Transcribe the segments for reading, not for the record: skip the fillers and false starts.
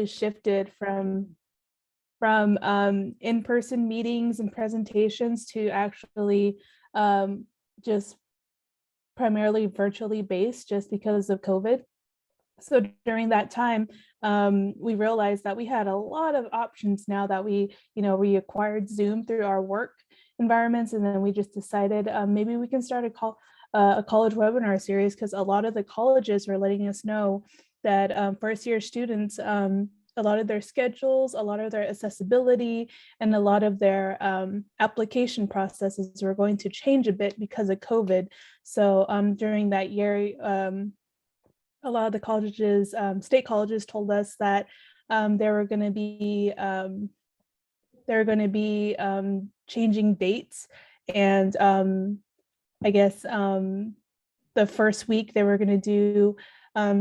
shifted from in-person meetings and presentations to actually just primarily virtually based, just because of COVID. So during that time, we realized that we had a lot of options now that we acquired Zoom through our work environments, and then we just decided maybe we can start a college webinar series, because a lot of the colleges were letting us know that first year students, a lot of their schedules, a lot of their accessibility, and a lot of their application processes were going to change a bit because of COVID. So during that year, a lot of the colleges, state colleges, told us that there were going to be changing dates, and I guess the first week they were going to do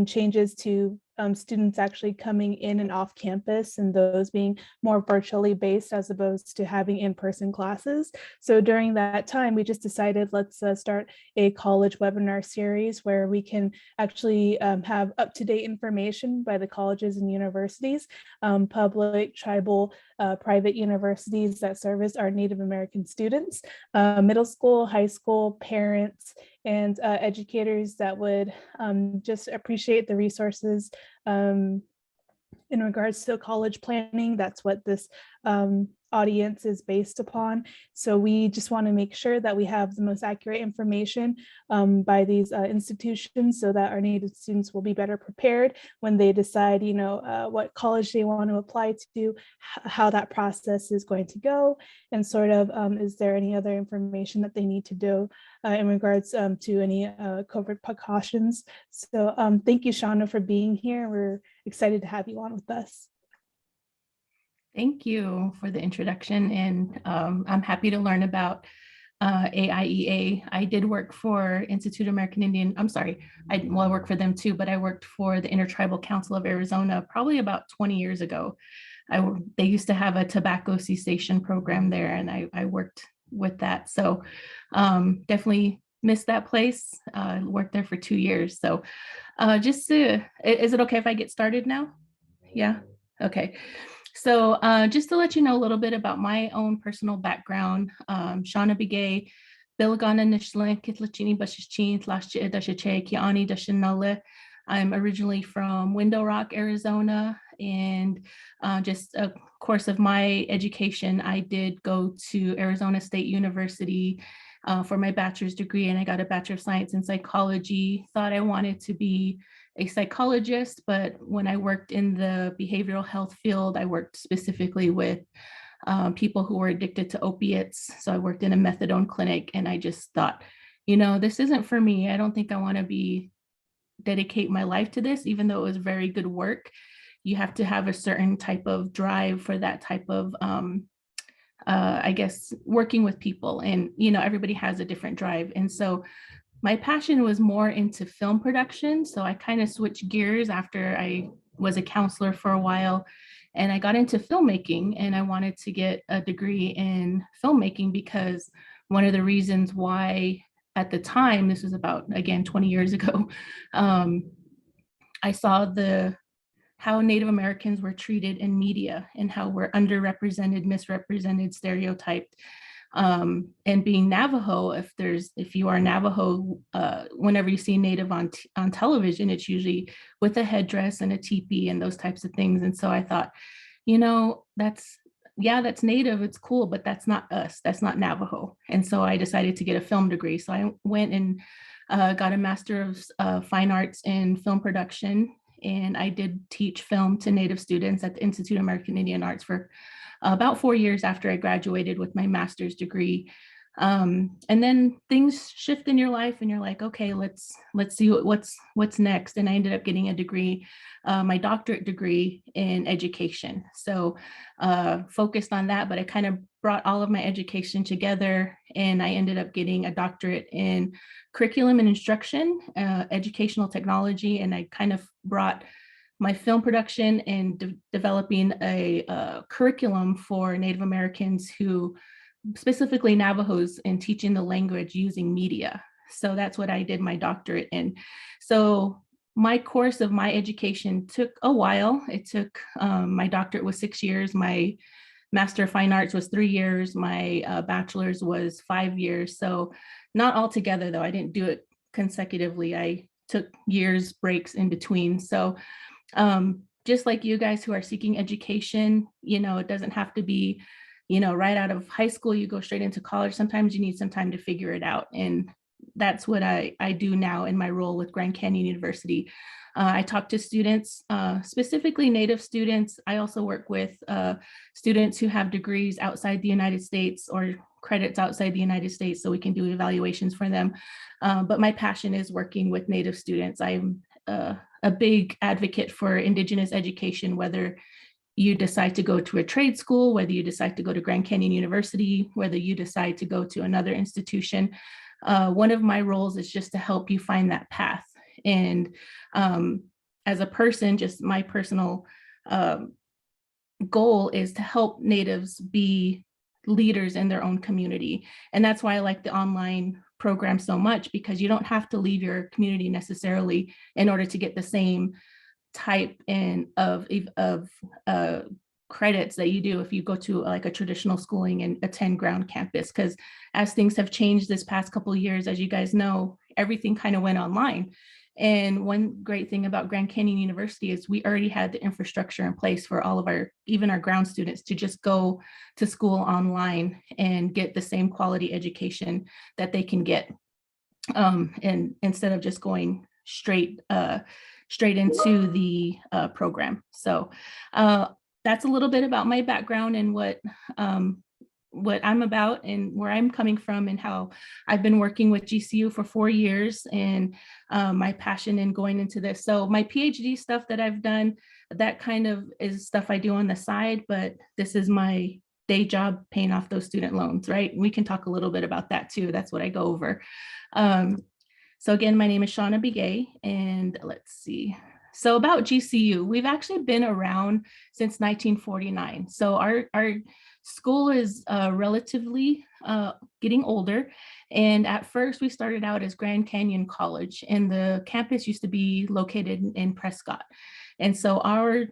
changes to students actually coming in and off campus, and those being more virtually based as opposed to having in-person classes. So during that time, we just decided, let's start a college webinar series where we can actually have up-to-date information by the colleges and universities, public, tribal, private universities that service our Native American students, middle school, high school, parents, and educators that would just appreciate the resources in regards to college planning. That's what this audience is based upon. So we just want to make sure that we have the most accurate information by these institutions, so that our Native students will be better prepared when they decide, what college they want to apply to, how that process is going to go, and sort of, is there any other information that they need to do in regards to any COVID precautions. So thank you, Shauna, for being here. We're excited to have you on with us. Thank you for the introduction, and I'm happy to learn about AIEA. I did work for Institute of American Indian, I work for them too, but I worked for the Intertribal Council of Arizona probably about 20 years ago. They used to have a tobacco cessation program there, and I worked with that. So definitely missed that place. Worked there for 2 years. So is it okay if I get started now? Yeah, okay. So just to let you know a little bit about my own personal background, Shauna Bigay, Bilagana Nishlin, Kitlachini Bashichin, Tlashche Dashache, Kiani Dashinale. I'm originally from Window Rock, Arizona, and just a course of my education, I did go to Arizona State University for my bachelor's degree, and I got a Bachelor of Science in Psychology. Thought I wanted to be a psychologist, but when I worked in the behavioral health field, I worked specifically with people who were addicted to opiates. So I worked in a methadone clinic, and I just thought, this isn't for me. I don't think I want to dedicate my life to this, even though it was very good work. You have to have a certain type of drive for that type of I guess working with people, and everybody has a different drive. And so my passion was more into film production. So I kind of switched gears after I was a counselor for a while, and I got into filmmaking, and I wanted to get a degree in filmmaking because one of the reasons why at the time, this was about, again, 20 years ago, I saw how Native Americans were treated in media and how we're underrepresented, misrepresented, stereotyped. And being Navajo, if you are Navajo, whenever you see Native on television, it's usually with a headdress and a teepee and those types of things. And so I thought, that's Native, it's cool, but that's not us, that's not Navajo. And so I decided to get a film degree. So I went and got a Master of Fine Arts in Film Production. And I did teach film to Native students at the Institute of American Indian Arts for about 4 years after I graduated with my master's degree. And then things shift in your life, and you're like, okay, let's see what's next. And I ended up getting a degree, my doctorate degree in education. So focused on that, but I kind of brought all of my education together, and I ended up getting a doctorate in curriculum and instruction, educational technology. And I kind of brought my film production and developing a curriculum for Native Americans, who specifically Navajos, and teaching the language using media. So that's what I did my doctorate in. So my course of my education took a while. It took, my doctorate was 6 years, my Master of Fine Arts was 3 years, my bachelor's was 5 years. So not all together though, I didn't do it consecutively. I took years breaks in between. So just like you guys who are seeking education, it doesn't have to be, right out of high school, you go straight into college. Sometimes you need some time to figure it out. And that's what I do now in my role with Grand Canyon University. I talk to students, specifically Native students. I also work with students who have degrees outside the United States or credits outside the United States, so we can do evaluations for them. But my passion is working with Native students. I'm a big advocate for Indigenous education, whether you decide to go to a trade school, whether you decide to go to Grand Canyon University, whether you decide to go to another institution. One of my roles is just to help you find that path. And as a person, just my personal goal is to help Natives be leaders in their own community. And that's why I like the online program so much, because you don't have to leave your community necessarily in order to get the same type of credits that you do if you go to like a traditional schooling and attend ground campus. Because as things have changed this past couple of years, as you guys know, everything kind of went online. And one great thing about Grand Canyon University is we already had the infrastructure in place for all of even our ground students to just go to school online and get the same quality education that they can get. And instead of just going straight into the program. So that's a little bit about my background and what I'm about and where I'm coming from and how I've been working with GCU for 4 years and my passion in going into this. So my PhD stuff that I've done, that kind of is stuff I do on the side, but this is my day job paying off those student loans, right? We can talk a little bit about that too. That's what I go over. So again, my name is Shauna Begay, and let's see. So about GCU, we've actually been around since 1949. So our school is relatively getting older. And at first we started out as Grand Canyon College, and the campus used to be located in Prescott. And so our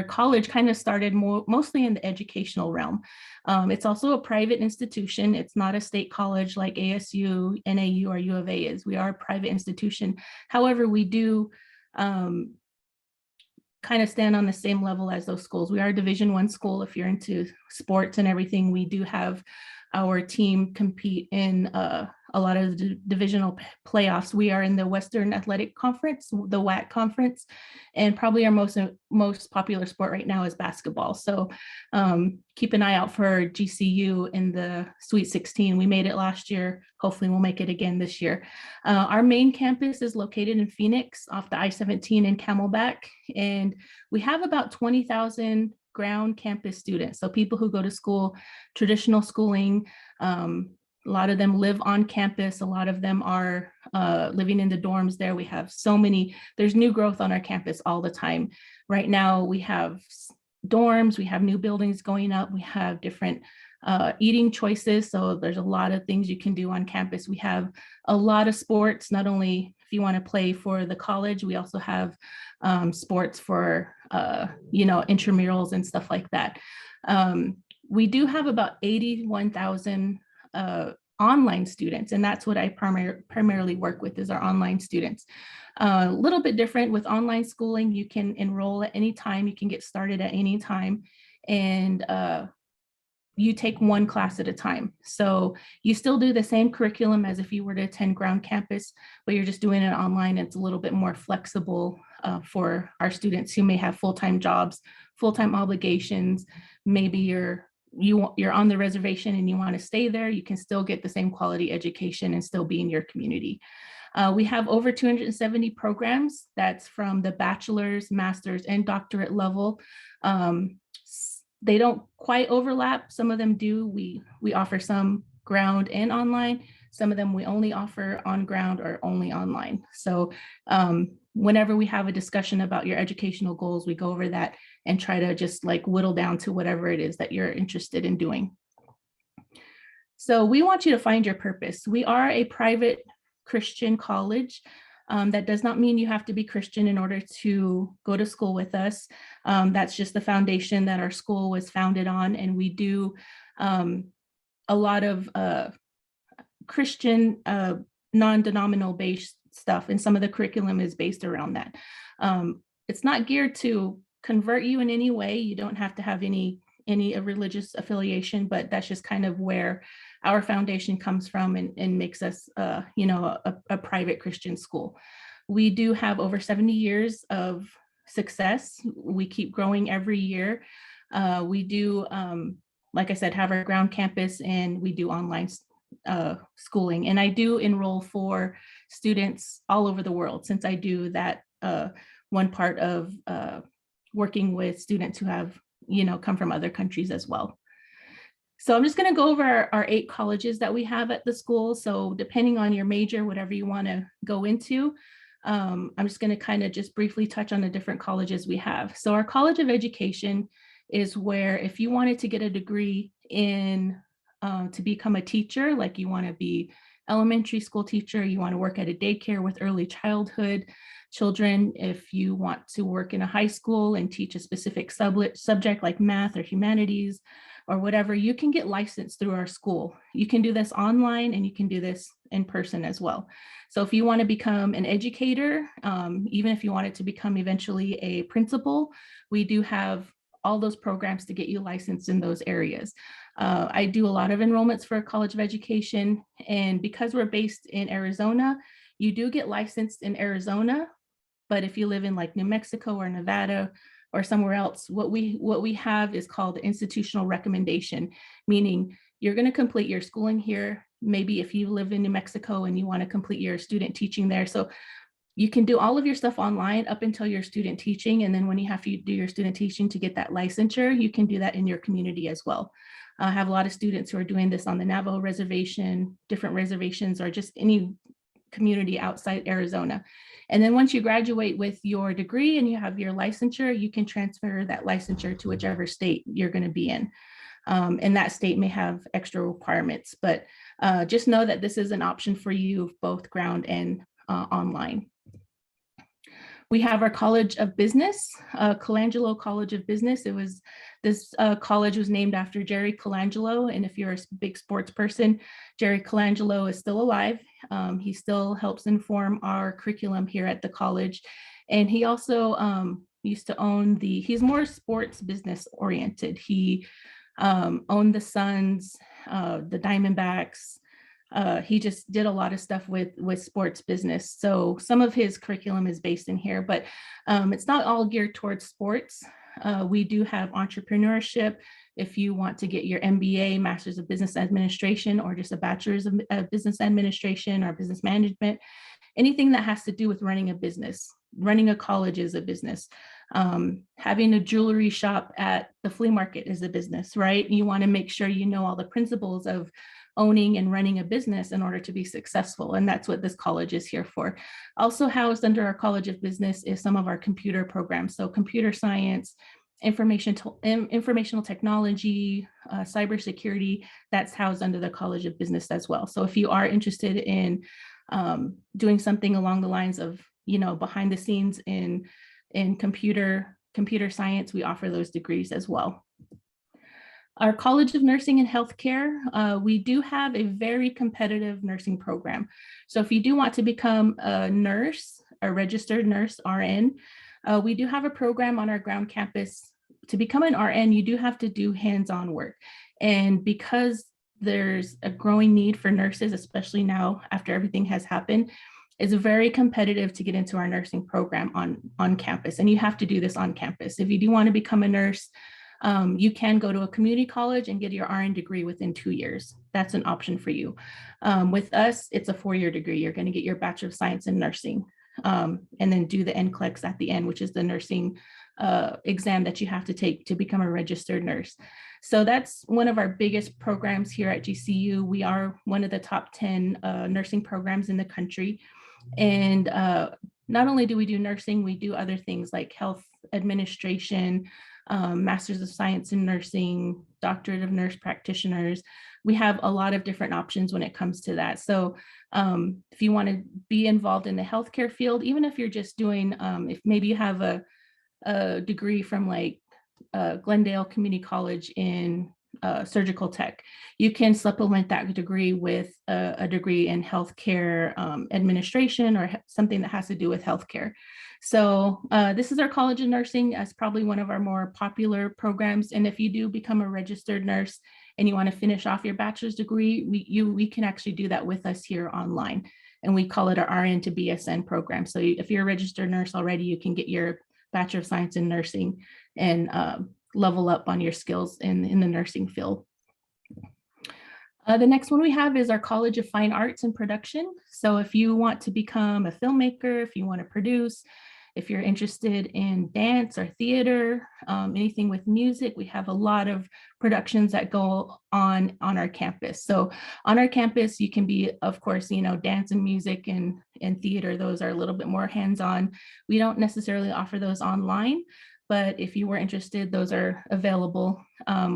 college kind of started mostly in the educational realm. It's also a private institution. It's not a state college like ASU, NAU, or U of A is. We are a private institution. However, we do kind of stand on the same level as those schools. We are a Division I school. If you're into sports and everything, we do have our team compete in a lot of the divisional playoffs. We are in the Western Athletic Conference, the WAC conference, and probably our most popular sport right now is basketball. So keep an eye out for GCU in the Sweet 16. We made it last year. Hopefully we'll make it again this year. Our main campus is located in Phoenix off the I-17 in Camelback, and we have about 20,000 ground campus students. So people who go to school, traditional schooling, a lot of them live on campus. A lot of them are living in the dorms there. We have so many, there's new growth on our campus all the time. Right now we have dorms, we have new buildings going up, we have different eating choices. So there's a lot of things you can do on campus. We have a lot of sports, not only if you want to play for the college, we also have sports for, intramurals and stuff like that. We do have about 81,000 online students, and that's what I primarily work with is our online students. A little bit different with online schooling. You can enroll at any time, you can get started at any time, and you take one class at a time. So you still do the same curriculum as if you were to attend ground campus, but you're just doing it online. It's a little bit more flexible for our students who may have full-time jobs, full-time obligations. Maybe you're on the reservation and you want to stay there, you can still get the same quality education and still be in your community. We have over 270 programs. That's from the bachelor's, master's, and doctorate level. They don't quite overlap. Some of them do. We offer some ground and online. Some of them we only offer on ground or only online. So whenever we have a discussion about your educational goals, we go over that and try to just like whittle down to whatever it is that you're interested in doing. So we want you to find your purpose. We are a private Christian college. That does not mean you have to be Christian in order to go to school with us. That's just the foundation that our school was founded on. And we do a lot of Christian non-denominational based stuff, and some of the curriculum is based around that. It's not geared to convert you in any way. You don't have to have any religious affiliation, but that's just kind of where our foundation comes from, and makes us a private Christian school. We do have over 70 years of success. We keep growing every year. We do, like I said, have our ground campus, and we do online schooling. And I do enroll for students all over the world, since I do that one part of working with students who have come from other countries as well. So I'm just going to go over our 8 colleges that we have at the school. So depending on your major, whatever you want to go into, I'm just going to kind of just briefly touch on the different colleges we have. So our College of Education is where, if you wanted to get a degree in to become a teacher, like you want to be elementary school teacher, you want to work at a daycare with early childhood children, if you want to work in a high school and teach a specific subject like math or humanities or whatever, you can get licensed through our school. You can do this online, and you can do this in person as well. So if you want to become an educator, even if you wanted to become eventually a principal, we do have all those programs to get you licensed in those areas. I do a lot of enrollments for College of Education, and because we're based in Arizona, you do get licensed in Arizona. But if you live in like New Mexico or Nevada or somewhere else, what we have is called the institutional recommendation, meaning you're going to complete your schooling here. Maybe if you live in New Mexico and you want to complete your student teaching there. So you can do all of your stuff online up until your student teaching. And then when you have to do your student teaching to get that licensure, you can do that in your community as well. I have a lot of students who are doing this on the Navajo reservation, different reservations, or just any community outside Arizona. And then once you graduate with your degree and you have your licensure, you can transfer that licensure to whichever state you're going to be in. And that state may have extra requirements, but just know that this is an option for you, both ground and online. We have our College of Business, Colangelo College of Business. This college was named after Jerry Colangelo. And if you're a big sports person, Jerry Colangelo is still alive. He still helps inform our curriculum here at the college. And he also used to own he's more sports business oriented. He owned the Suns, the Diamondbacks. He just did a lot of stuff with sports business. So some of his curriculum is based in here, but it's not all geared towards sports. We do have entrepreneurship. If you want to get your MBA, Master's of Business Administration, or just a Bachelor's of Business Administration or Business Management, anything that has to do with running a business. Running a college is a business. Having a jewelry shop at the flea market is a business, right? You want to make sure you know all the principles of owning and running a business in order to be successful. And that's what this college is here for. Also housed under our College of Business is some of our computer programs. So computer science, informational technology, cybersecurity, that's housed under the College of Business as well. So if you are interested in doing something along the lines of, behind the scenes in computer science, we offer those degrees as well. Our College of Nursing and Healthcare, we do have a very competitive nursing program. So if you do want to become a nurse, a registered nurse, RN, we do have a program on our ground campus. To become an RN, you do have to do hands-on work. And because there's a growing need for nurses, especially now after everything has happened, it's very competitive to get into our nursing program on campus. And you have to do this on campus. If you do want to become a nurse, you can go to a community college and get your RN degree within 2 years. That's an option for you. With us, it's a 4-year degree. You're going to get your Bachelor of Science in Nursing, and then do the NCLEX at the end, which is the nursing exam that you have to take to become a registered nurse. So that's one of our biggest programs here at GCU. We are one of the top 10 nursing programs in the country. And not only do we do nursing, we do other things like health administration, Masters of Science in Nursing, Doctorate of Nurse Practitioners. We have a lot of different options when it comes to that. So if you want to be involved in the healthcare field, even if you're just doing, if maybe you have a degree from like Glendale Community College in surgical tech, you can supplement that degree with a degree in healthcare administration or something that has to do with healthcare. So this is our College of Nursing as probably one of our more popular programs. And if you do become a registered nurse and you want to finish off your bachelor's degree, we can actually do that with us here online. And we call it our RN to BSN program. So if you're a registered nurse already, you can get your Bachelor of Science in Nursing and level up on your skills in the nursing field. The next one we have is our College of Fine Arts and Production. So if you want to become a filmmaker, if you want to produce, if you're interested in dance or theater, anything with music, we have a lot of productions that go on our campus. So on our campus, you can be, of course, dance and music and theater. Those are a little bit more hands-on. We don't necessarily offer those online, but if you were interested, those are available.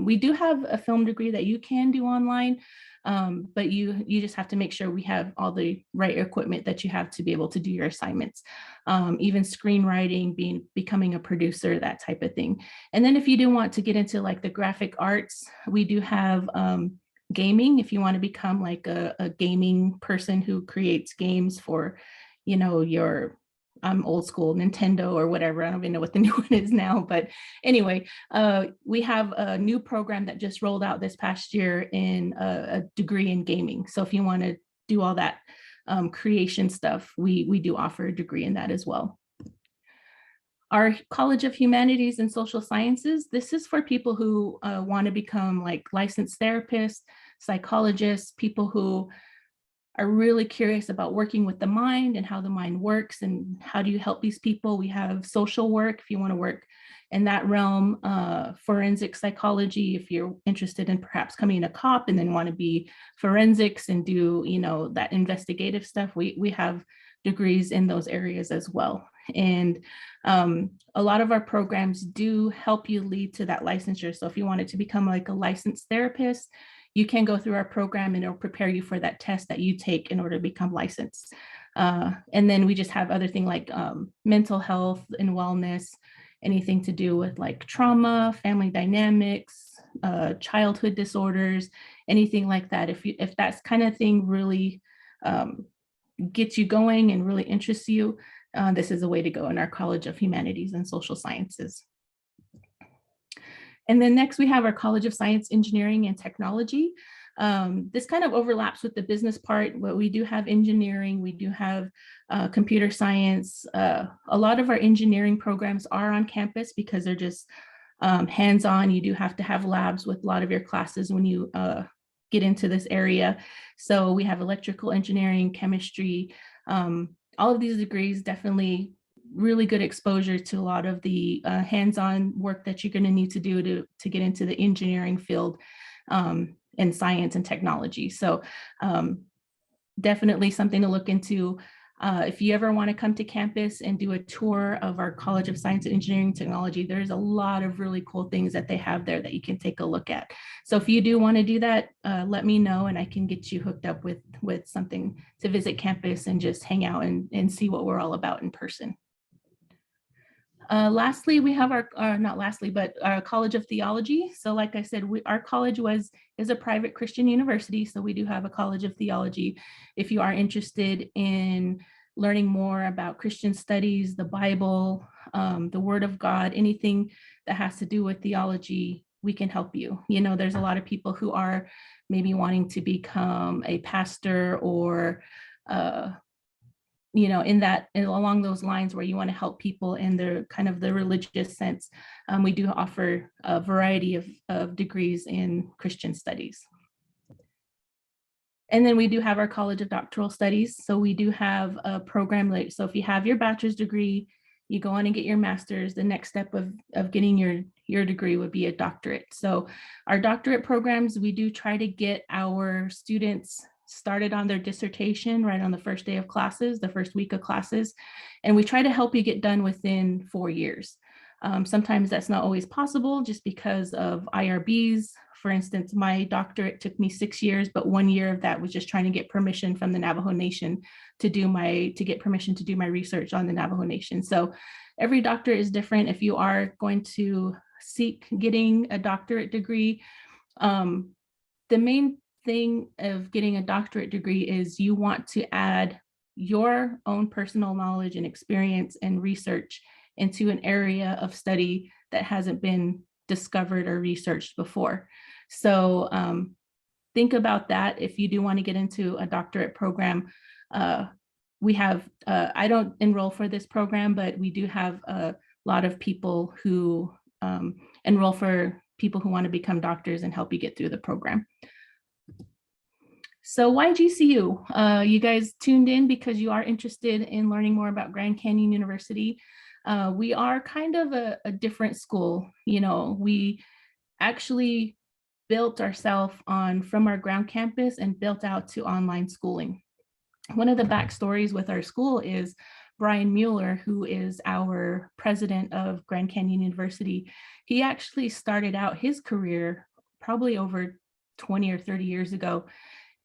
We do have a film degree that you can do online, but you just have to make sure we have all the right equipment that you have to be able to do your assignments, even screenwriting, becoming a producer, that type of thing. And then if you do want to get into like the graphic arts, we do have gaming. If you want to become like a gaming person who creates games for, your old school Nintendo or whatever. I don't even know what the new one is now, but anyway, we have a new program that just rolled out this past year in a degree in gaming. So if you want to do all that creation stuff, we do offer a degree in that as well. Our College of Humanities and Social Sciences, this is for people who want to become like licensed therapists, psychologists, people who are really curious about working with the mind and how the mind works and how do you help these people. We have social work if you want to work in that realm, forensic psychology if you're interested in perhaps coming a cop and then want to be forensics and do that investigative stuff. We have degrees in those areas as well. And a lot of our programs do help you lead to that licensure. So if you wanted to become like a licensed therapist, you can go through our program and it'll prepare you for that test that you take in order to become licensed. And then we just have other things like mental health and wellness, anything to do with like trauma, family dynamics, childhood disorders, anything like that. If that kind of thing really gets you going and really interests you, this is a way to go in our College of Humanities and Social Sciences. And then next we have our College of Science, Engineering, and Technology. This kind of overlaps with the business part, but we do have engineering, we do have computer science. A lot of our engineering programs are on campus because they're just hands-on. You do have to have labs with a lot of your classes when you get into this area. So we have electrical engineering, chemistry, all of these degrees definitely really good exposure to a lot of the hands-on work that you're going to need to do to get into the engineering field and science and technology. So definitely something to look into. If you ever want to come to campus and do a tour of our College of Science and Engineering Technology, there's a lot of really cool things that they have there that you can take a look at. So if you do want to do that, let me know and I can get you hooked up with something to visit campus and just hang out and see what we're all about in person. Lastly, we have not lastly, but our College of Theology. So like I said, our college is a private Christian university. So we do have a College of Theology. If you are interested in learning more about Christian studies, the Bible, the Word of God, anything that has to do with theology, we can help you. There's a lot of people who are maybe wanting to become a pastor or along those lines where you want to help people in the kind of the religious sense. We do offer a variety of degrees in Christian studies. And then we do have our College of Doctoral Studies. So we do have a program so if you have your bachelor's degree, you go on and get your master's, the next step of getting your degree would be a doctorate. So our doctorate programs, we do try to get our students started on their dissertation right on the first day of classes, the first week of classes, and we try to help you get done within 4 years. Sometimes that's not always possible just because of IRBs. For instance, my doctorate took me 6 years, but 1 year of that was just trying to get permission from the Navajo Nation to get permission to do my research on the Navajo Nation. So every doctorate is different. If you are going to seek getting a doctorate degree, the main thing of getting a doctorate degree is you want to add your own personal knowledge and experience and research into an area of study that hasn't been discovered or researched before. So think about that if you do want to get into a doctorate program. We have, I don't enroll for this program, but we do have a lot of people who enroll for people who want to become doctors and help you get through the program. So why GCU? You guys tuned in because you are interested in learning more about Grand Canyon University. We are kind of a different school. You know, we actually built ourselves from our ground campus and built out to online schooling. One of the backstories with our school is Brian Mueller, who is our president of Grand Canyon University. He actually started out his career probably over 20 or 30 years ago.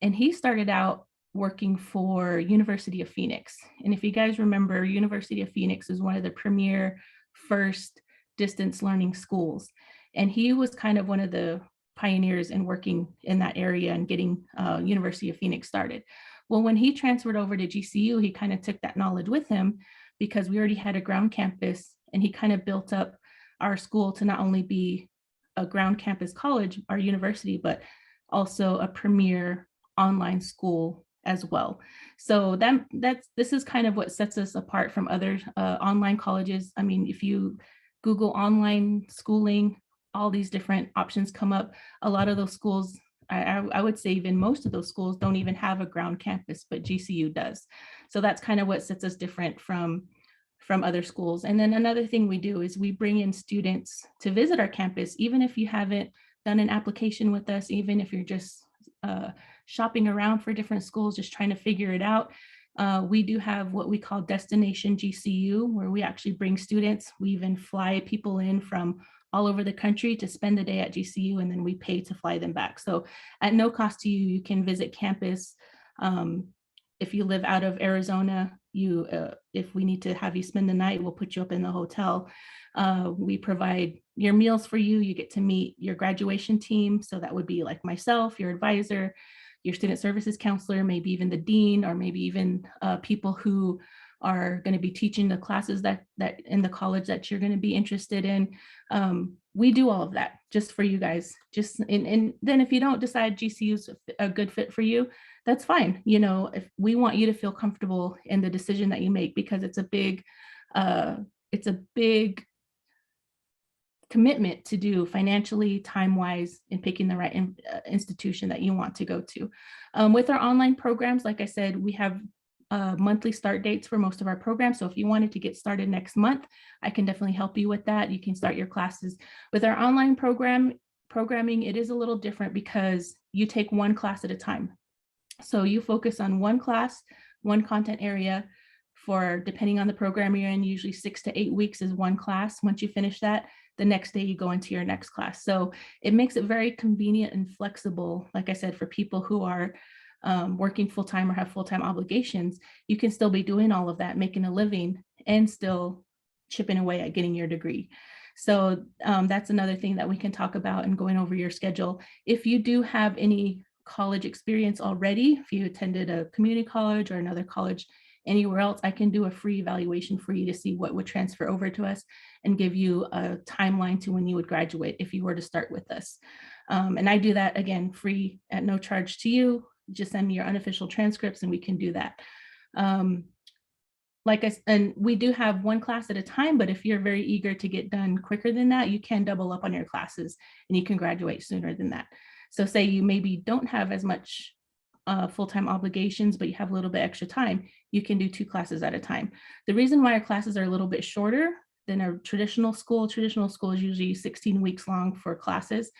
And he started out working for University of Phoenix. And if you guys remember, University of Phoenix is one of the premier first distance learning schools. And he was kind of one of the pioneers in working in that area and getting University of Phoenix started. Well, when he transferred over to GCU, he kind of took that knowledge with him because we already had a ground campus, and he kind of built up our school to not only be a ground campus college, our university, but also a premier online school as well. So this is kind of what sets us apart from other online colleges. I mean, if you Google online schooling, all these different options come up. A lot of those schools, I would say even most of those schools don't even have a ground campus, but GCU does. So that's kind of what sets us different from other schools. And then another thing we do is we bring in students to visit our campus, even if you haven't done an application with us, even if you're just shopping around for different schools, just trying to figure it out. We do have what we call Destination GCU, where we actually bring students. We even fly people in from all over the country to spend the day at GCU, and then we pay to fly them back. So at no cost to you, you can visit campus. If you live out of Arizona, if we need to have you spend the night, we'll put you up in the hotel. We provide your meals for you. You get to meet your graduation team. So that would be like myself, your advisor, your student services counselor, maybe even the dean, or maybe even people who are going to be teaching the classes that in the college that you're going to be interested in. We do all of that just for you guys. And then if you don't decide GCU is a good fit for you, that's fine. You know, if we want you to feel comfortable in the decision that you make, because it's a big commitment to do financially, time-wise, in picking the right institution that you want to go to. With our online programs, like I said, we have monthly start dates for most of our programs. So if you wanted to get started next month, I can definitely help you with that. You can start your classes. With our online programming, it is a little different because you take one class at a time. So you focus on one class, one content area for, depending on the program you're in, usually 6 to 8 weeks is one class. Once you finish that, the next day you go into your next class. So it makes it very convenient and flexible. Like I said, for people who are working full-time or have full-time obligations, you can still be doing all of that, making a living, and still chipping away at getting your degree. So that's another thing that we can talk about and going over your schedule. If you do have any college experience already, if you attended a community college or another college anywhere else, I can do a free evaluation for you to see what would transfer over to us and give you a timeline to when you would graduate if you were to start with us. And I do that, again, free at no charge to you. Just send me your unofficial transcripts and we can do that. And we do have one class at a time, but if you're very eager to get done quicker than that, you can double up on your classes and you can graduate sooner than that. So say you maybe don't have as much full-time obligations, but you have a little bit extra time, you can do 2 classes at a time. The reason why our classes are a little bit shorter than a traditional school is usually 16 weeks long for classes.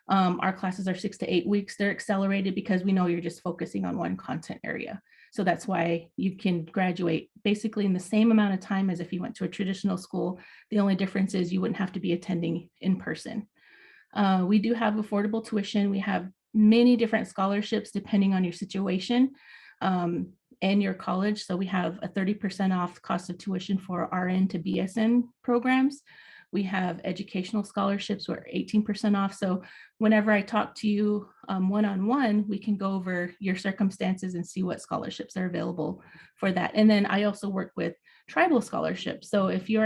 Our classes are 6 to 8 weeks. They're accelerated because we know you're just focusing on one content area. So that's why you can graduate basically in the same amount of time as if you went to a traditional school. The only difference is you wouldn't have to be attending in person. We do have affordable tuition. We have many different scholarships depending on your situation and your college. So we have a 30% off cost of tuition for RN to BSN programs. We have educational scholarships where 18% off. So whenever I talk to you one-on-one, we can go over your circumstances and see what scholarships are available for that. And then I also work with tribal scholarships. So if you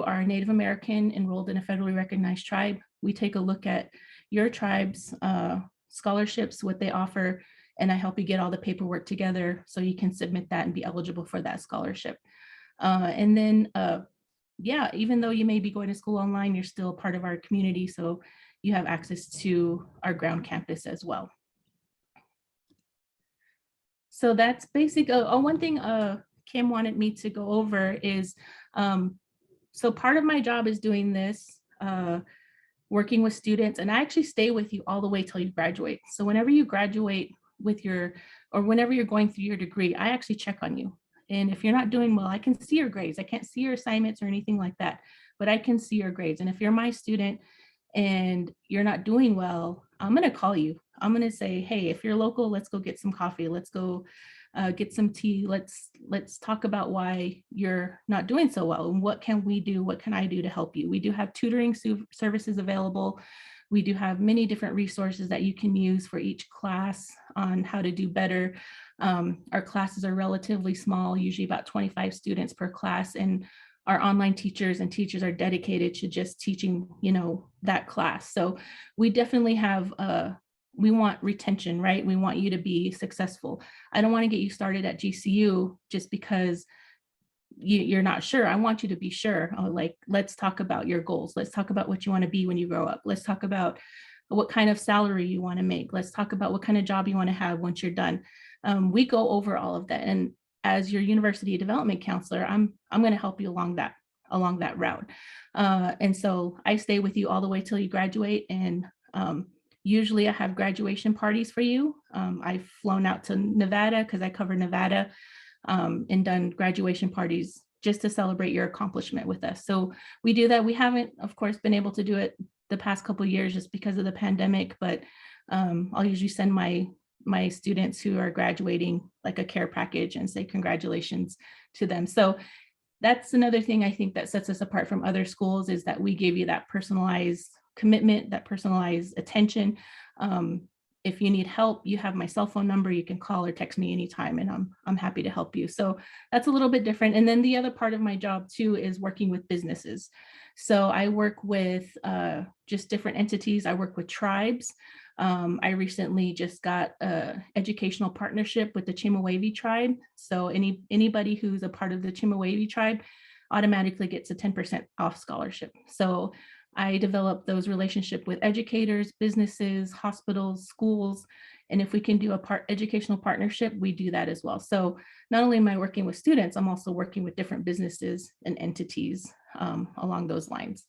are a Native American enrolled in a federally recognized tribe, we take a look at your tribe's scholarships, what they offer, and I help you get all the paperwork together so you can submit that and be eligible for that scholarship. And then yeah, even though you may be going to school online, you're still part of our community. So you have access to our ground campus as well. So that's basic. One thing Kim wanted me to go over is, so part of my job is doing this, working with students, and I actually stay with you all the way till you graduate. So whenever you graduate with or whenever you're going through your degree, I actually check on you. And if you're not doing well, I can see your grades. I can't see your assignments or anything like that, but I can see your grades. And if you're my student and you're not doing well, I'm going to call you. I'm going to say, hey, if you're local, let's go get some coffee. Let's go get some tea. Let's talk about why you're not doing so well and what can we do? What can I do to help you? We do have tutoring services available. We do have many different resources that you can use for each class on how to do better. Our classes are relatively small, usually about 25 students per class, and our online teachers and teachers are dedicated to just teaching, that class. So we definitely have, we want retention, right? We want you to be successful. I don't want to get you started at GCU just because you're not sure. I want you to be sure. Let's talk about your goals. Let's talk about what you want to be when you grow up. Let's talk about what kind of salary you want to make. Let's talk about what kind of job you want to have once you're done. We go over all of that. And as your university development counselor, I'm going to help you along that route. And so I stay with you all the way till you graduate. And usually I have graduation parties for you. I've flown out to Nevada because I cover Nevada. And done graduation parties just to celebrate your accomplishment with us. So we do that. We haven't, of course, been able to do it the past couple of years just because of the pandemic, but I'll usually send my students who are graduating like a care package and say congratulations to them. So that's another thing I think that sets us apart from other schools is that we give you that personalized commitment, that personalized attention. If you need help, you have my cell phone number. You can call or text me anytime, and I'm happy to help you. So that's a little bit different. And then the other part of my job too is working with businesses. So I work with just different entities. I work with tribes. I recently just got an educational partnership with the Chemehuevi tribe. So anybody who's a part of the Chemehuevi tribe automatically gets a 10% off scholarship. So I develop those relationships with educators, businesses, hospitals, schools, and if we can do a educational partnership, we do that as well. So not only am I working with students, I'm also working with different businesses and entities along those lines.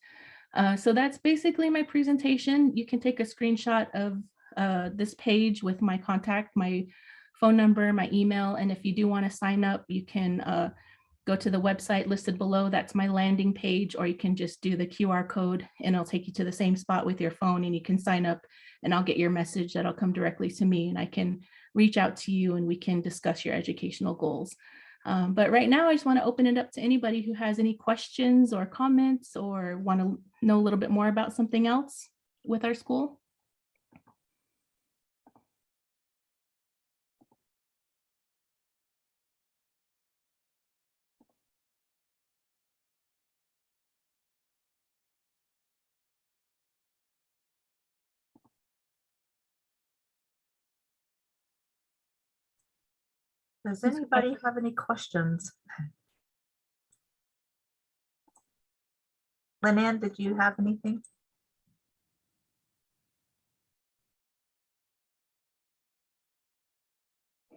So that's basically my presentation. You can take a screenshot of this page with my contact, my phone number, my email, and if you do want to sign up, you can go to the website listed below. That's my landing page, or you can just do the QR code and it'll take you to the same spot with your phone and you can sign up and I'll get your message that'll come directly to me and I can reach out to you and we can discuss your educational goals. But right now I just want to open it up to anybody who has any questions or comments or want to know a little bit more about something else with our school. Does anybody have any questions? Lynanne, did you have anything?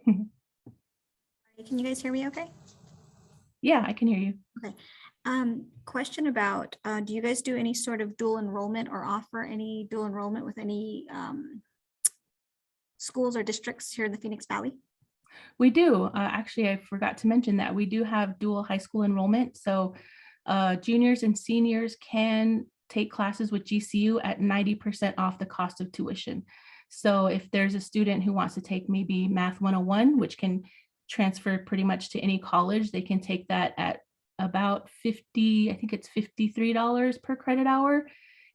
Can you guys hear me okay? Yeah, I can hear you. Okay. Question about, do you guys do any sort of dual enrollment or offer any dual enrollment with any schools or districts here in the Phoenix Valley? We do. Actually, I forgot to mention that we do have dual high school enrollment. So juniors and seniors can take classes with GCU at 90% off the cost of tuition. So if there's a student who wants to take maybe Math 101, which can transfer pretty much to any college, they can take that at about 50, I think it's $53 per credit hour.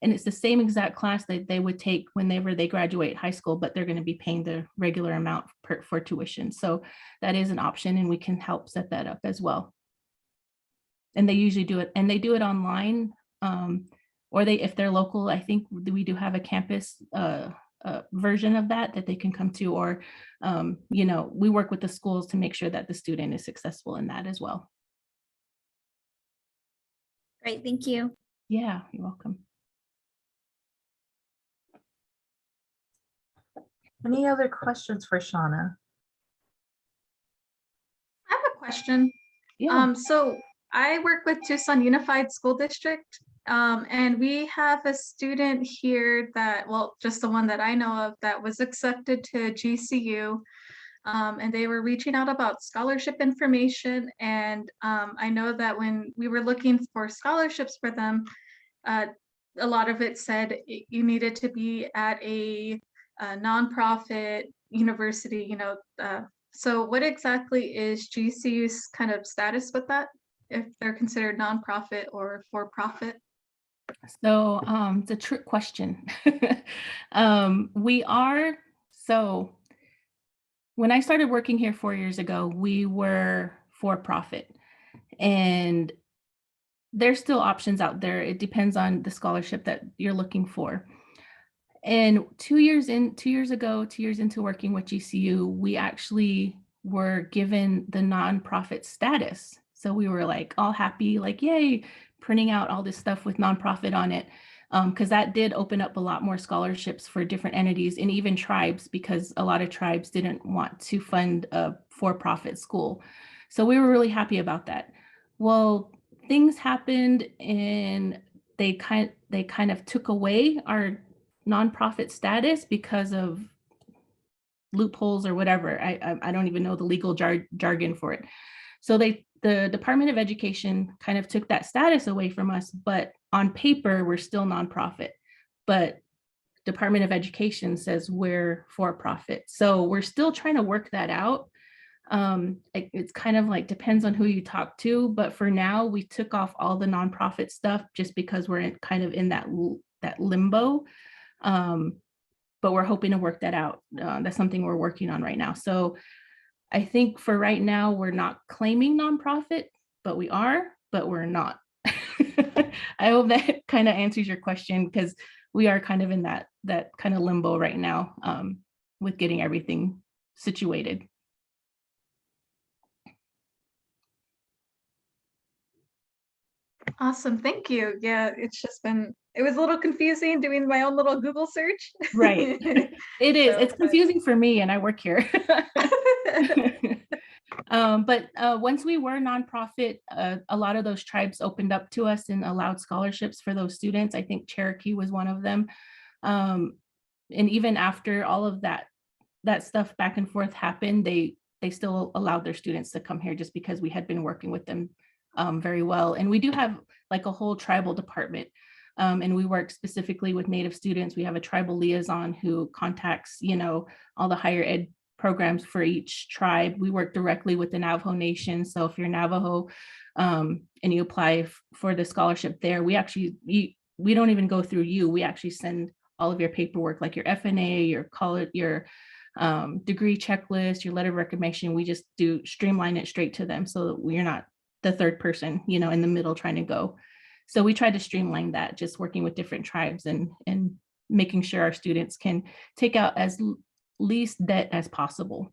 And it's the same exact class that they would take whenever they graduate high school, but they're going to be paying the regular amount for tuition. So that is an option, and we can help set that up as well. And they usually do it, and they do it online, or if they're local, I think we do have a campus version of that they can come to, or we work with the schools to make sure that the student is successful in that as well. Great, thank you. Yeah, you're welcome. Any other questions for Shauna? I have a question. Yeah. So I work with Tucson Unified School District, and we have a student here that, well, just the one that I know of, that was accepted to GCU, and they were reaching out about scholarship information. And I know that when we were looking for scholarships for them, a lot of it said you needed to be at a nonprofit university, so what exactly is GCU's kind of status with that, if they're considered nonprofit or for-profit? So it's a trick question. So when I started working here 4 years ago, we were for-profit, and there's still options out there. It depends on the scholarship that you're looking for. And 2 years into working with GCU, we actually were given the nonprofit status. So we were like all happy, like, yay, printing out all this stuff with nonprofit on it. Because that did open up a lot more scholarships for different entities and even tribes, because a lot of tribes didn't want to fund a for-profit school. So we were really happy about that. Well, things happened, and they kind of took away our nonprofit status because of loopholes or whatever. I don't even know the legal jargon for it. So the Department of Education kind of took that status away from us, but on paper we're still nonprofit. But Department of Education says we're for profit. So we're still trying to work that out. It's kind of like depends on who you talk to, but for now we took off all the nonprofit stuff just because we're kind of in that limbo. But we're hoping to work that out. That's something we're working on right now. So I think for right now, we're not claiming nonprofit, but we're not. I hope that kind of answers your question, because we are kind of in that kind of limbo right now with getting everything situated. Awesome, thank you. Yeah, it was a little confusing doing my own little Google search. Right. It is. So, it's confusing for me, and I work here. But once we were nonprofit, a lot of those tribes opened up to us and allowed scholarships for those students. I think Cherokee was one of them. And even after all of that stuff back and forth happened, they still allowed their students to come here just because we had been working with them very well. And we do have like a whole tribal department. And we work specifically with Native students. We have a tribal liaison who contacts, all the higher ed programs for each tribe. We work directly with the Navajo Nation. So if you're Navajo and you apply for the scholarship there, we don't even go through you. We actually send all of your paperwork, like your FNA, your college, your degree checklist, your letter of recommendation. We just streamline it straight to them, so that we're not the third person, in the middle trying to go. So we try to streamline that, just working with different tribes and making sure our students can take out as least debt as possible.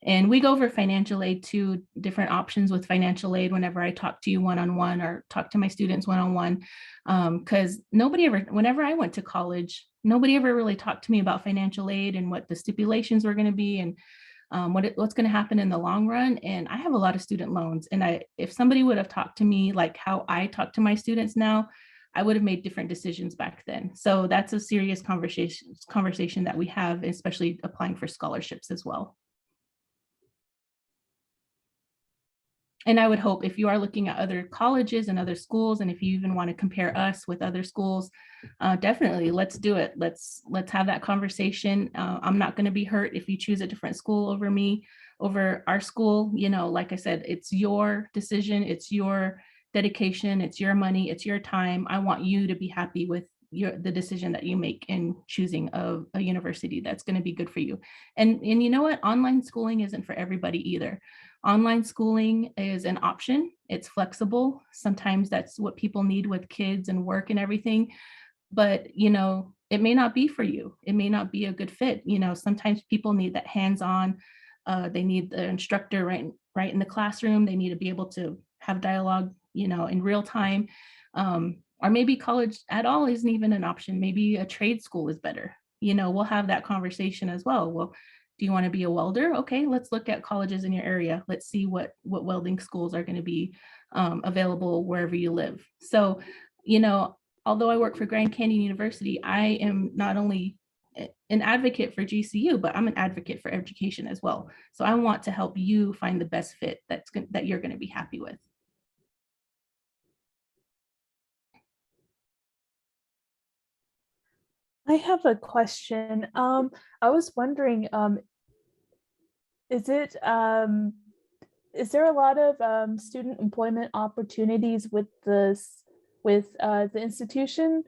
And we go over financial aid too, different options with financial aid whenever I talk to you one-on-one or talk to my students one-on-one, because whenever I went to college, nobody ever really talked to me about financial aid and what the stipulations were going to be and what's going to happen in the long run. And I have a lot of student loans, and if somebody would have talked to me like how I talk to my students now, I would have made different decisions back then. So that's a serious conversation that we have, especially applying for scholarships as well. And I would hope if you are looking at other colleges and other schools, and if you even want to compare us with other schools, definitely let's do it. Let's have that conversation. I'm not going to be hurt if you choose a different school over me, over our school. You know, like I said, it's your decision, it's your dedication, it's your money, it's your time. I want you to be happy with the decision that you make in choosing a university that's going to be good for you. And you know what? Online schooling isn't for everybody either. Online schooling is an option. It's flexible. Sometimes that's what people need with kids and work and everything. But, you know, it may not be for you. It may not be a good fit. You know, sometimes people need that hands-on. They need the instructor right in the classroom. They need to be able to have dialogue, you know, in real time. Or maybe college at all isn't even an option. Maybe a trade school is better. You know, we'll have that conversation as well. Well, do you want to be a welder? Okay, let's look at colleges in your area. Let's see what welding schools are going to be available wherever you live. So, you know, although I work for Grand Canyon University, I am not only an advocate for GCU, but I'm an advocate for education as well. So I want to help you find the best fit that you're going to be happy with. I have a question. I was wondering, is there a lot of student employment opportunities with the institution,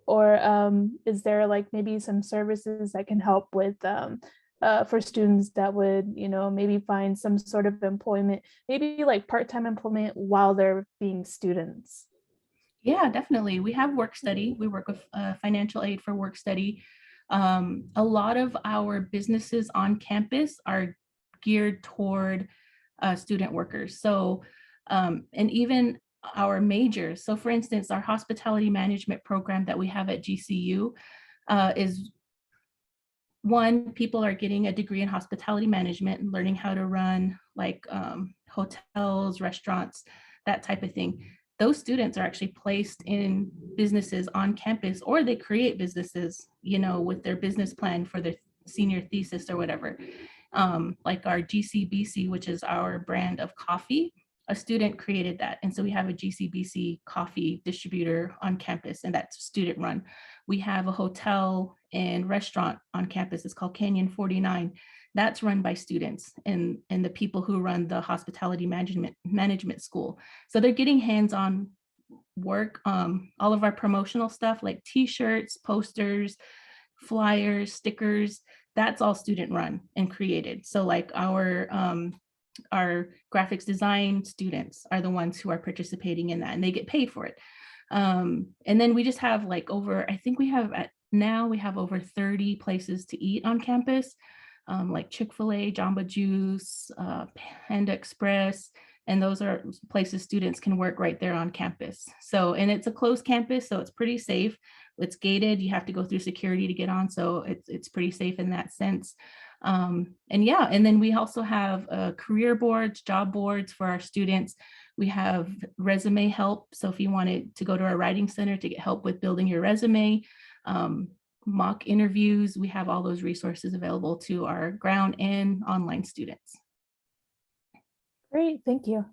or is there like maybe some services that can help with for students that would, you know, maybe find some sort of employment, maybe like part-time employment while they're being students? Yeah, definitely. We have work study. We work with financial aid for work study. A lot of our businesses on campus are geared toward student workers. So, and even our majors. So for instance, our hospitality management program that we have at GCU is one, people are getting a degree in hospitality management and learning how to run like hotels, restaurants, that type of thing. Those students are actually placed in businesses on campus, or they create businesses, you know, with their business plan for their senior thesis or whatever. Like our GCBC, which is our brand of coffee, a student created that. And so we have a GCBC coffee distributor on campus, and that's student run. We have a hotel and restaurant on campus. It's called Canyon 49. That's run by students and the people who run the hospitality management school. So they're getting hands-on work. All of our promotional stuff like t-shirts, posters, flyers, stickers, that's all student run and created. So like our graphics design students are the ones who are participating in that, and they get paid for it. And then we just have like I think we have over 30 places to eat on campus, like Chick-fil-A, Jamba Juice, Panda Express, and those are places students can work right there on campus. So, and it's a closed campus, so it's pretty safe. It's gated. You have to go through security to get on, so it's pretty safe in that sense. And yeah, and then we also have career boards, job boards for our students. We have resume help. So if you wanted to go to our writing center to get help with building your resume, mock interviews, we have all those resources available to our ground and online students. Great, thank you.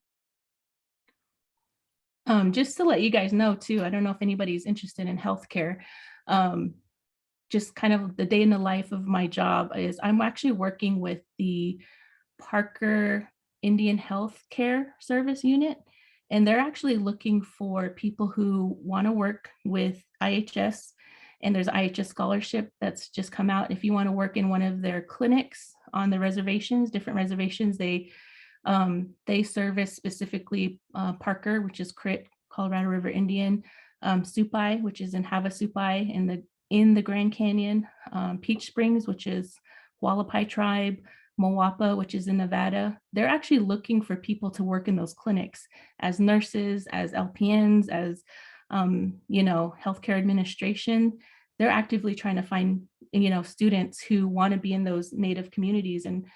Just to let you guys know too, I don't know if anybody's interested in healthcare. Just kind of the day in the life of my job is I'm actually working with the Parker Indian Healthcare Service Unit, and they're actually looking for people who want to work with IHS, and there's IHS scholarship that's just come out. If you want to work in one of their clinics on the reservations, different reservations, they service specifically Parker, which is Crit, Colorado River Indian, Supai, which is in Havasupai in the Grand Canyon, Peach Springs, which is Hualapai Tribe, Moapa, which is in Nevada. They're actually looking for people to work in those clinics as nurses, as LPNs, as you know, healthcare administration. They're actively trying to find, you know, students who want to be in those Native communities and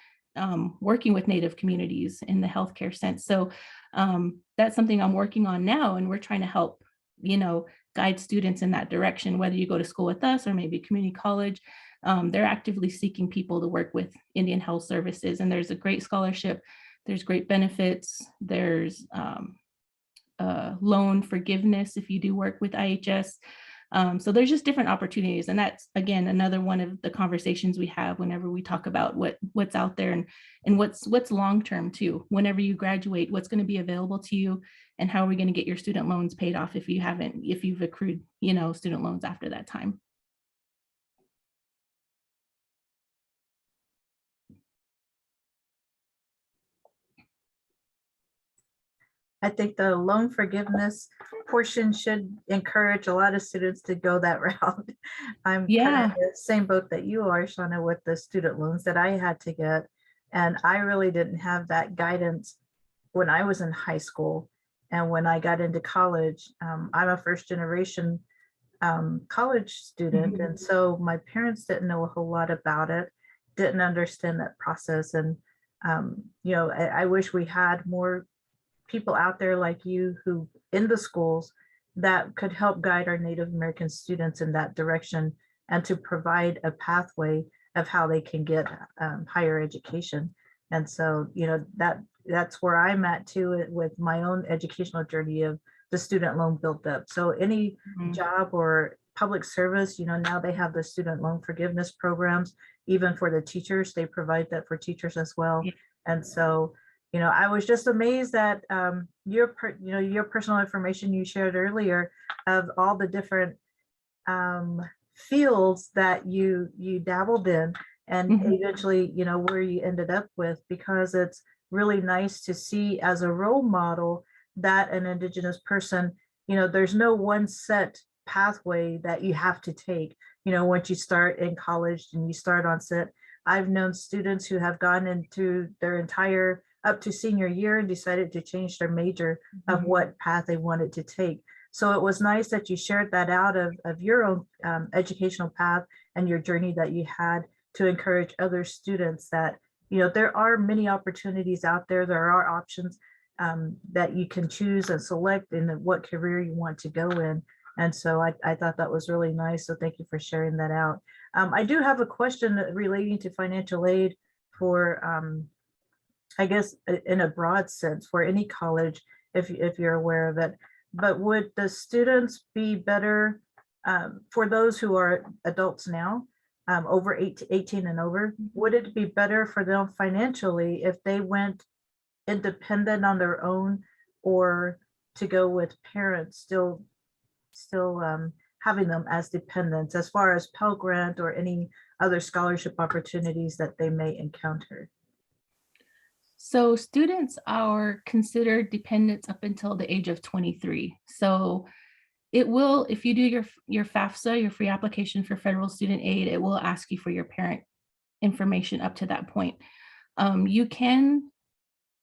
working with Native communities in the healthcare sense. So that's something I'm working on now, and we're trying to help, you know, guide students in that direction, whether you go to school with us or maybe community college. They're actively seeking people to work with Indian Health Services, and there's a great scholarship There's great benefits. There's loan forgiveness if you do work with IHS. So there's just different opportunities. And that's, again, another one of the conversations we have whenever we talk about what's out there and what's long-term too. Whenever you graduate, what's going to be available to you, and how are we going to get your student loans paid off if you've accrued, student loans after that time. I think the loan forgiveness portion should encourage a lot of students to go that route. I'm kind of in the same boat that you are, Shauna, with the student loans that I had to get. And I really didn't have that guidance when I was in high school. And when I got into college, I'm a first generation college student. And so my parents didn't know a whole lot about it, didn't understand that process. And, I wish we had more people out there like you who in the schools that could help guide our Native American students in that direction and to provide a pathway of how they can get higher education. And so, that's where I'm at too with my own educational journey of the student loan built up. So any job or public service, now they have the student loan forgiveness programs, even for the teachers, they provide that for teachers as well. Yeah. And so, I was just amazed that your personal information you shared earlier of all the different fields that you dabbled in, and eventually, where you ended up with, because it's really nice to see as a role model that an Indigenous person, there's no one set pathway that you have to take. Once you start in college and you start on set, I've known students who have gone into their entire up to senior year and decided to change their major of what path they wanted to take. So it was nice that you shared that out of your own educational path and your journey that you had to encourage other students that, there are many opportunities out there. There are options that you can choose and select in what career you want to go in. And so I thought that was really nice. So thank you for sharing that out. I do have a question relating to financial aid for, I guess, in a broad sense for any college, if you're aware of it. But would the students be better for those who are adults now, over 18 and over? Would it be better for them financially if they went independent on their own, or to go with parents still having them as dependents, as far as Pell Grant or any other scholarship opportunities that they may encounter? So students are considered dependents up until the age of 23. So it will, if you do your FAFSA, your free application for federal student aid, it will ask you for your parent information up to that point. You can,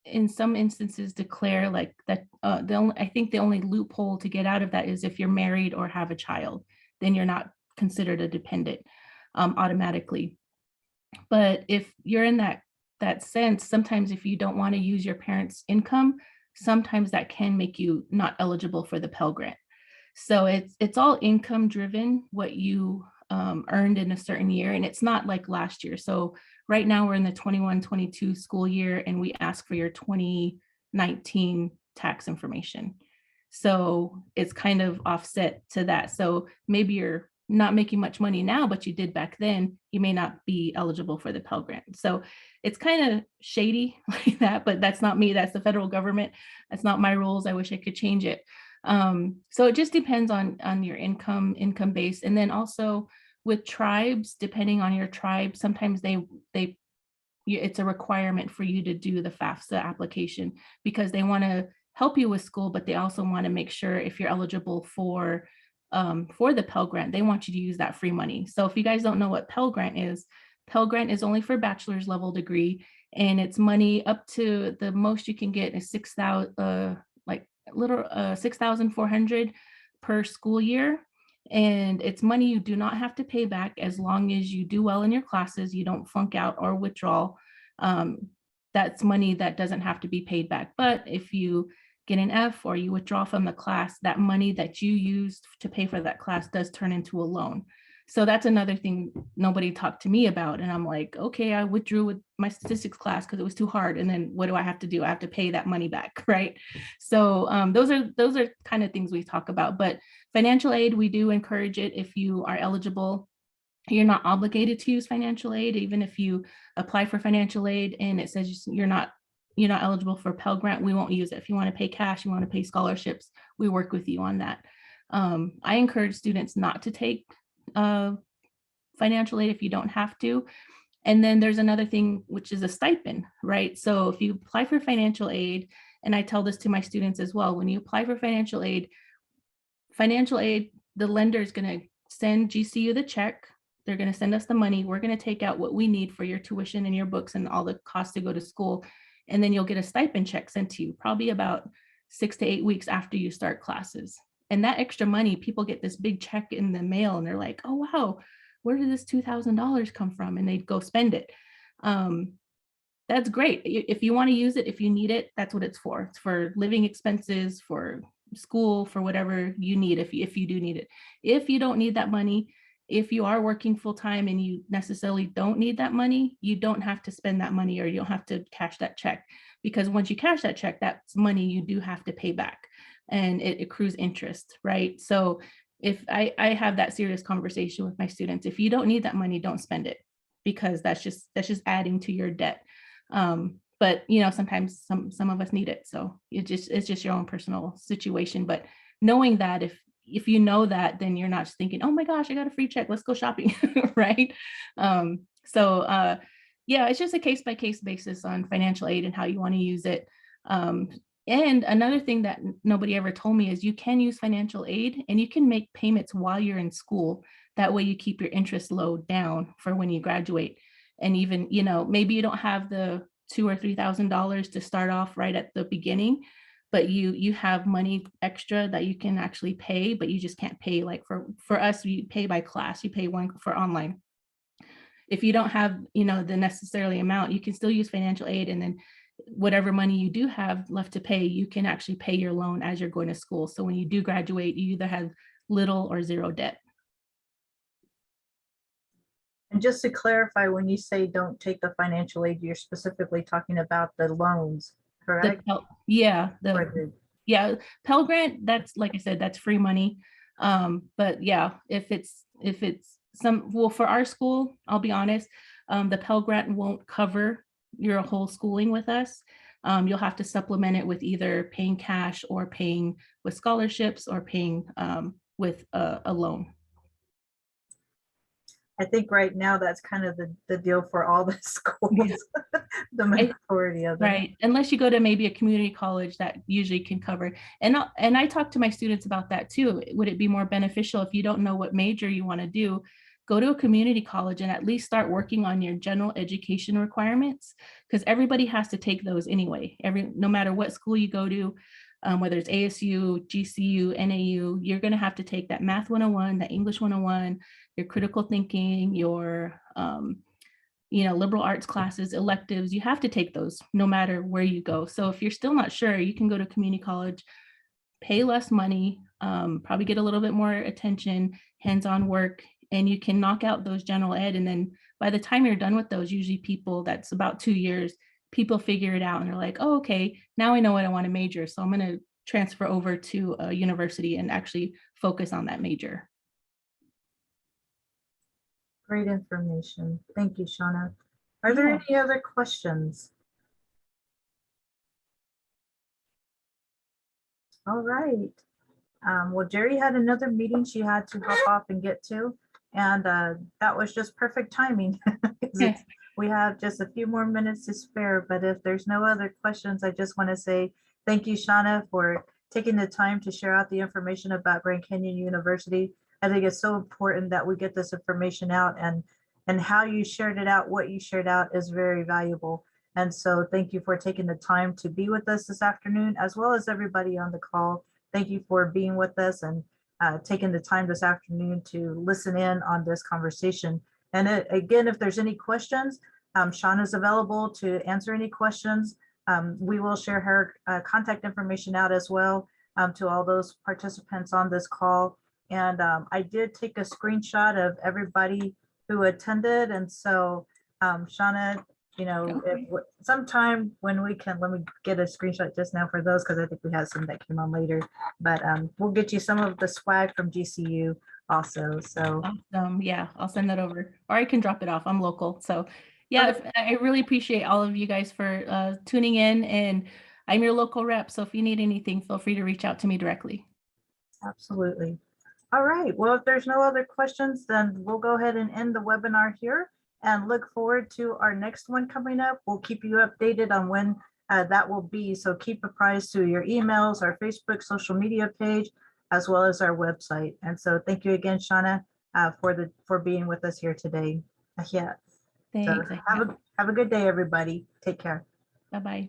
in some instances, declare like that. I think the only loophole to get out of that is if you're married or have a child, then you're not considered a dependent automatically. But if you're in that sense, sometimes if you don't want to use your parents' income, sometimes that can make you not eligible for the Pell Grant. So it's all income driven, what you earned in a certain year, and it's not like last year. So right now we're in the 21-22 school year, and we ask for your 2019 tax information. So it's kind of offset to that. So maybe you're not making much money now, but you did back then, you may not be eligible for the Pell Grant. So it's kind of shady like that, but that's not me. That's the federal government. That's not my rules. I wish I could change it. So it just depends on your income base. And then also with tribes, depending on your tribe, sometimes it's a requirement for you to do the FAFSA application because they want to help you with school, but they also want to make sure if you're eligible for the Pell Grant, they want you to use that free money. So if you guys don't know what Pell Grant is only for bachelor's level degree, and it's money up to the most you can get is $6,400 per school year. And it's money you do not have to pay back as long as you do well in your classes, you don't flunk out or withdraw. That's money that doesn't have to be paid back. But if you get an F or you withdraw from the class, that money that you used to pay for that class does turn into a loan. So that's another thing nobody talked to me about. And I'm like, okay, I withdrew with my statistics class because it was too hard. And then what do I have to do? I have to pay that money back, right? So those are kind of things we talk about. But financial aid, we do encourage it if you are eligible. You're not obligated to use financial aid, even if you apply for financial aid and it says you're not eligible for a Pell Grant, we won't use it. If you want to pay cash, you want to pay scholarships, we work with you on that. I encourage students not to take financial aid if you don't have to. And then there's another thing, which is a stipend, right? So if you apply for financial aid, and I tell this to my students as well, when you apply for financial aid, the lender is going to send GCU the check. They're going to send us the money. We're going to take out what we need for your tuition and your books and all the costs to go to school. And then you'll get a stipend check sent to you, probably about 6 to 8 weeks after you start classes. And that extra money, people get this big check in the mail and they're like, oh, wow, where did this $2,000 come from? And they'd go spend it. That's great. If you want to use it, if you need it, that's what it's for. It's for living expenses, for school, for whatever you need, if you do need it. If you don't need that money, if you are working full time and you necessarily don't need that money, you don't have to spend that money, or you don't have to cash that check, because once you cash that check, that's money you do have to pay back and it accrues interest, right? So if I have that serious conversation with my students, if you don't need that money, don't spend it, because that's just adding to your debt. But sometimes some of us need it. So it's just your own personal situation. But knowing that if you know that, then you're not just thinking, oh my gosh, I got a free check, let's go shopping, right? Yeah, it's just a case-by-case basis on financial aid and how you want to use it. And another thing that nobody ever told me is you can use financial aid and you can make payments while you're in school. That way you keep your interest load down for when you graduate. And even, maybe you don't have the $2,000 or $3,000 to start off right at the beginning, but you have money extra that you can actually pay, but you just can't pay. Like for us, you pay by class, you pay one for online. If you don't have, the necessarily amount, you can still use financial aid, and then whatever money you do have left to pay, you can actually pay your loan as you're going to school. So when you do graduate, you either have little or zero debt. And just to clarify, when you say don't take the financial aid, you're specifically talking about the loans, correct? Pell Grant, that's, like I said, that's free money. But yeah, if it's for our school, I'll be honest, the Pell Grant won't cover your whole schooling with us. You'll have to supplement it with either paying cash or paying with scholarships or paying with a loan. I think right now that's kind of the deal for all the schools, the majority of them. Right, unless you go to maybe a community college, that usually can cover. And I talk to my students about that too. Would it be more beneficial if you don't know what major you want to do, go to a community college and at least start working on your general education requirements, because everybody has to take those anyway. No matter what school you go to, whether it's ASU, GCU, NAU, you're going to have to take that Math 101, that English 101, your critical thinking, your liberal arts classes, electives. You have to take those no matter where you go. So if you're still not sure, you can go to community college, pay less money, probably get a little bit more attention, hands-on work, and you can knock out those general ed. And then by the time you're done with those, usually that's about 2 years, people figure it out and they're like, oh, okay, now I know what I want to major. So I'm going to transfer over to a university and actually focus on that major. Great information. Thank you, Shauna. Are there any other questions? All right. Well, Jerry had another meeting she had to hop off and get to, and that was just perfect timing. We have just a few more minutes to spare, but if there's no other questions, I just want to say thank you, Shauna, for taking the time to share out the information about Grand Canyon University. I think it's so important that we get this information out, and how you shared it out, what you shared out is very valuable. And so thank you for taking the time to be with us this afternoon, as well as everybody on the call. Thank you for being with us and taking the time this afternoon to listen in on this conversation. And again, if there's any questions, Shauna's available to answer any questions. We will share her contact information out as well to all those participants on this call. And I did take a screenshot of everybody who attended. And so Shauna, you know, Okay. sometime when we can, let me get a screenshot just now for those, because I think we have some that came on later. But we'll get you some of the swag from GCU also. So Awesome. Yeah, I'll send that over, or I can drop it off. I'm local. So yeah, I really appreciate all of you guys for tuning in, and I'm your local rep. So if you need anything, feel free to reach out to me directly. absolutely. All right. Well, if there's no other questions, then we'll go ahead and end the webinar here and look forward to our next one coming up. We'll keep you updated on when that will be. So keep apprised to your emails, our Facebook social media page, as well as our website. And so thank you again, Shauna, for being with us here today. Yeah. So Thanks. have a good day, everybody. Take care. Bye-bye.